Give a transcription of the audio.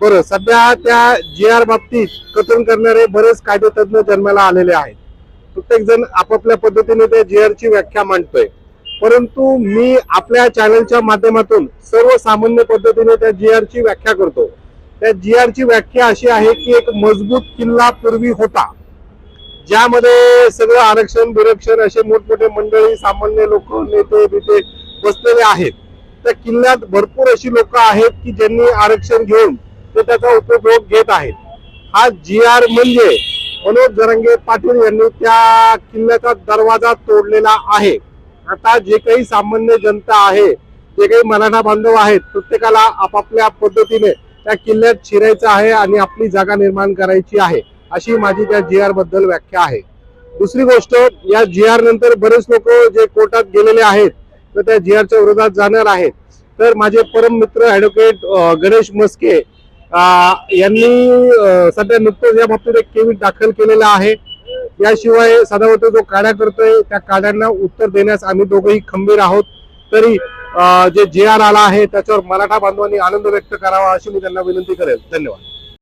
बरं, सध्या त्या जी आर बाबतीत कथन करणारे बरेच कायदेतज्ञ जन्माला आलेले आहेत. प्रत्येक जण आपापल्या पद्धतीने त्या जी आर ची व्याख्या मांडतोय. परंतु मी आपल्या चॅनलच्या माध्यमातून सर्वसामान्य पद्धतीने त्या जी आर ची व्याख्या करतो. त्या जी आर ची व्याख्या अशी आहे की एक मजबूत किल्ला पूर्वी होता, ज्यामध्ये सगळं आरक्षण बिरक्षण असे मोठमोठे मंडळी, सामान्य लोक, नेते बिते बसलेले आहेत. त्या किल्ल्यात भरपूर अशी लोक आहेत की ज्यांनी आरक्षण घेऊन ते त्याचा उपभोग घेत आहेत. हा जी आर म्हणजे मनोज जरांगे पाटील यांनी त्या किल्ल्याचा दरवाजा तोडलेला आहे. आता जे काही सामान्य जनता आहे, जे काही मराठा बांधव आहेत, प्रत्येकाला आपापल्या पद्धतीने त्या किल्ल्यात शिरायचं आहे आणि आपली जागा निर्माण करायची आहे, अशी माझी त्या जी आर बद्दल व्याख्या आहे. दुसरी गोष्ट, या जी आर नंतर बरेच लोक जे कोर्टात गेलेले आहेत तर त्या जी आरच्या विरोधात जाणार आहेत. तर माझे परम मित्र ॲडव्होकेट गणेश मस्के यांनी सध्या नुकतंच या बाबतीत एक केविट दाखल केलेला आहे. याशिवाय सदावर्त जो काढा करतोय त्या काढ्यांना उत्तर देण्यास आम्ही दोघेही खंबीर आहोत. तरी जे जे आर आला आहे त्याच्यावर मराठा बांधवांनी आनंद व्यक्त करावा अशी मी त्यांना विनंती करेल. धन्यवाद.